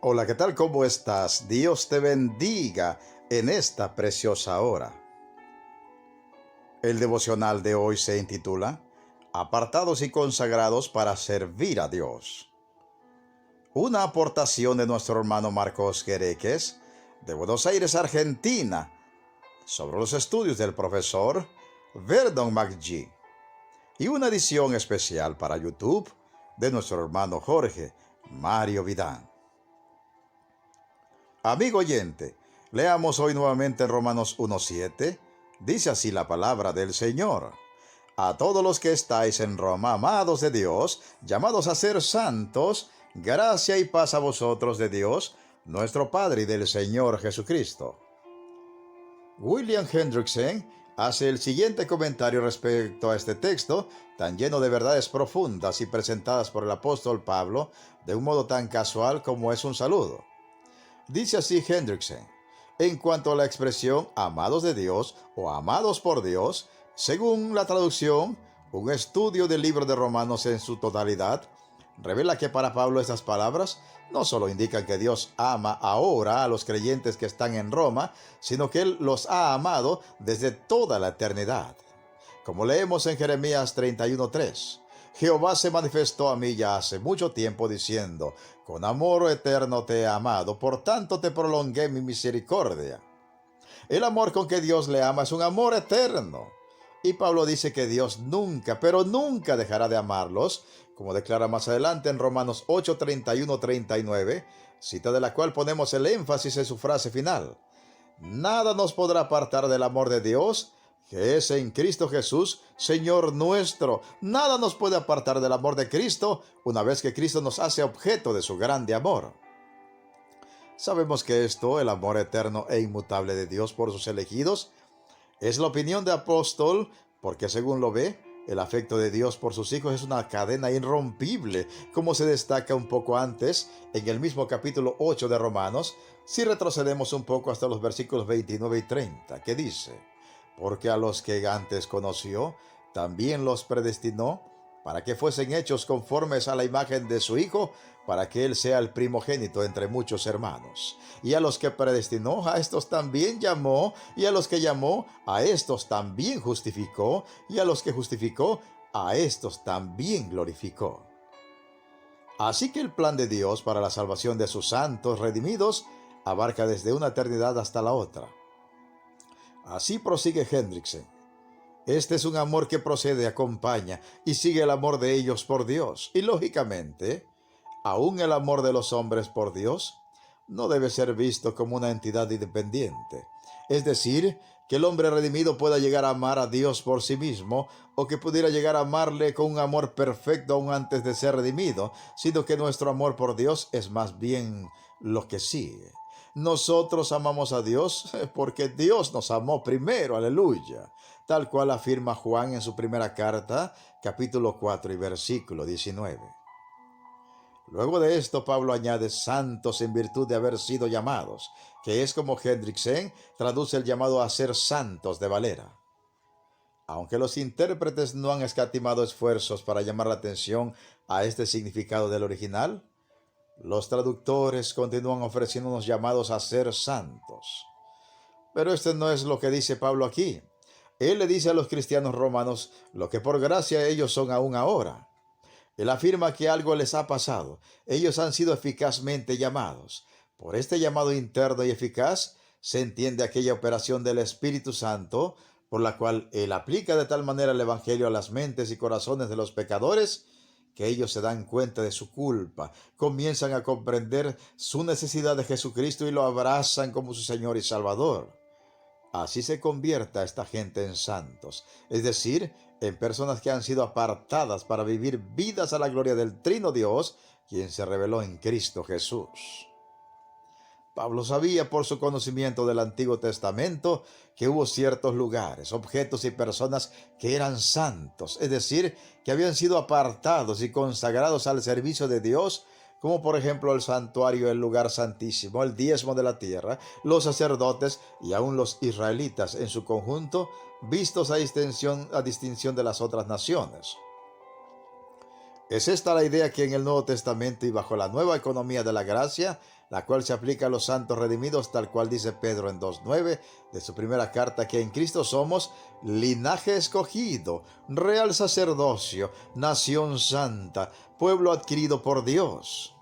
Hola, ¿qué tal? ¿Cómo estás? Dios te bendiga en esta preciosa hora. El devocional de hoy se intitula Apartados y consagrados para servir a Dios. Una aportación de nuestro hermano Marcos Quereques, de Buenos Aires, Argentina, sobre los estudios del profesor Verdon McGee, y una edición especial para YouTube de nuestro hermano Jorge Mario Vidán. Amigo oyente, leamos hoy nuevamente en Romanos 1:7. Dice así la palabra del Señor. A todos los que estáis en Roma, amados de Dios, llamados a ser santos, gracia y paz a vosotros de Dios, nuestro Padre y del Señor Jesucristo. William Hendrickson hace el siguiente comentario respecto a este texto, tan lleno de verdades profundas y presentadas por el apóstol Pablo de un modo tan casual como es un saludo. Dice así Hendrickson: en cuanto a la expresión amados de Dios o amados por Dios, según la traducción, un estudio del libro de Romanos en su totalidad revela que para Pablo estas palabras no solo indican que Dios ama ahora a los creyentes que están en Roma, sino que Él los ha amado desde toda la eternidad. Como leemos en Jeremías 31:3, Jehová se manifestó a mí ya hace mucho tiempo diciendo, con amor eterno te he amado, por tanto te prolongué mi misericordia. El amor con que Dios le ama es un amor eterno. Y Pablo dice que Dios nunca, pero nunca dejará de amarlos, como declara más adelante en Romanos 8:31-39, cita de la cual ponemos el énfasis en su frase final. Nada nos podrá apartar del amor de Dios, que es en Cristo Jesús, Señor nuestro. Nada nos puede apartar del amor de Cristo una vez que Cristo nos hace objeto de su grande amor. Sabemos que esto, el amor eterno e inmutable de Dios por sus elegidos, es la opinión de apóstol, porque según lo ve, el afecto de Dios por sus hijos es una cadena irrompible, como se destaca un poco antes en el mismo capítulo 8 de Romanos, si retrocedemos un poco hasta los versículos 29 y 30, que dice: porque a los que antes conoció, también los predestinó para que fuesen hechos conformes a la imagen de su Hijo, para que Él sea el primogénito entre muchos hermanos. Y a los que predestinó, a estos también llamó, y a los que llamó, a estos también justificó, y a los que justificó, a estos también glorificó. Así que el plan de Dios para la salvación de sus santos redimidos abarca desde una eternidad hasta la otra. Así prosigue Hendrickson. Este es un amor que procede, acompaña y sigue el amor de ellos por Dios. Y lógicamente, aún el amor de los hombres por Dios no debe ser visto como una entidad independiente. Es decir, que el hombre redimido pueda llegar a amar a Dios por sí mismo, o que pudiera llegar a amarle con un amor perfecto aún antes de ser redimido, sino que nuestro amor por Dios es más bien lo que sigue. Nosotros amamos a Dios porque Dios nos amó primero, aleluya, tal cual afirma Juan en su primera carta, capítulo 4 y versículo 19. Luego de esto, Pablo añade santos en virtud de haber sido llamados, que es como Hendrickson traduce el llamado a ser santos de Valera. Aunque los intérpretes no han escatimado esfuerzos para llamar la atención a este significado del original, los traductores continúan ofreciéndonos llamados a ser santos. Pero este no es lo que dice Pablo aquí. Él le dice a los cristianos romanos lo que por gracia ellos son aún ahora. Él afirma que algo les ha pasado. Ellos han sido eficazmente llamados. Por este llamado interno y eficaz se entiende aquella operación del Espíritu Santo por la cual Él aplica de tal manera el Evangelio a las mentes y corazones de los pecadores que ellos se dan cuenta de su culpa, comienzan a comprender su necesidad de Jesucristo y lo abrazan como su Señor y Salvador. Así se convierta esta gente en santos, es decir, en personas que han sido apartadas para vivir vidas a la gloria del Trino Dios, quien se reveló en Cristo Jesús. Pablo sabía por su conocimiento del Antiguo Testamento que hubo ciertos lugares, objetos y personas que eran santos, es decir, que habían sido apartados y consagrados al servicio de Dios, como por ejemplo el santuario, el lugar santísimo, el diezmo de la tierra, los sacerdotes y aún los israelitas en su conjunto, vistos a distinción de las otras naciones. Es esta la idea que en el Nuevo Testamento y bajo la nueva economía de la gracia, la cual se aplica a los santos redimidos, tal cual dice Pedro en 2:9 de su primera carta, que en Cristo somos linaje escogido, real sacerdocio, nación santa, pueblo adquirido por Dios.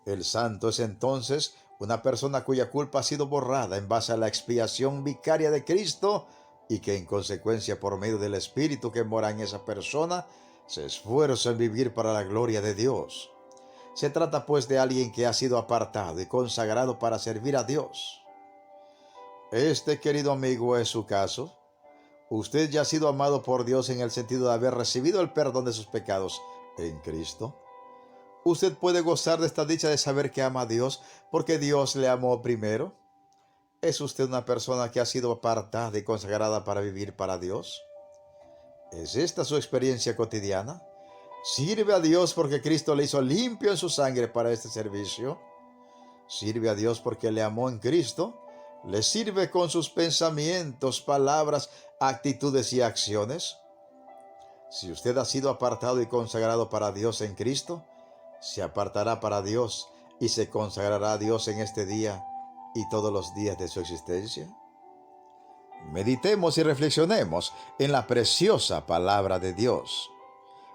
El santo es entonces una persona cuya culpa ha sido borrada en base a la expiación vicaria de Cristo y que en consecuencia por medio del Espíritu que mora en esa persona, se esfuerza en vivir para la gloria de Dios. Se trata pues de alguien que ha sido apartado y consagrado para servir a Dios. Este, querido amigo, es su caso. Usted ya ha sido amado por Dios en el sentido de haber recibido el perdón de sus pecados en Cristo. Usted puede gozar de esta dicha de saber que ama a Dios porque Dios le amó primero. ¿Es usted una persona que ha sido apartada y consagrada para vivir para Dios? ¿Es esta su experiencia cotidiana? ¿Sirve a Dios porque Cristo le hizo limpio en su sangre para este servicio? ¿Sirve a Dios porque le amó en Cristo? ¿Le sirve con sus pensamientos, palabras, actitudes y acciones? Si usted ha sido apartado y consagrado para Dios en Cristo, se apartará para Dios y se consagrará a Dios en este día y todos los días de su existencia. Meditemos y reflexionemos en la preciosa palabra de Dios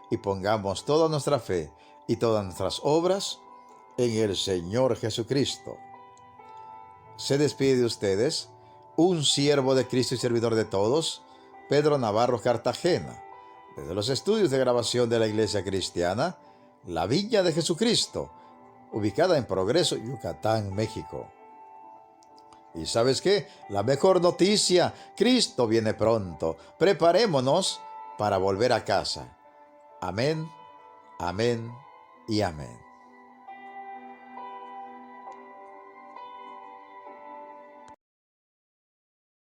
y pongamos toda nuestra fe y todas nuestras obras en el Señor Jesucristo. Se despide de ustedes un siervo de Cristo y servidor de todos, Pedro Navarro Cartagena, desde los estudios de grabación de la Iglesia Cristiana, La Viña de Jesucristo, ubicada en Progreso, Yucatán, México. ¿Y sabes qué? La mejor noticia, Cristo viene pronto. Preparémonos para volver a casa. Amén, amén y amén.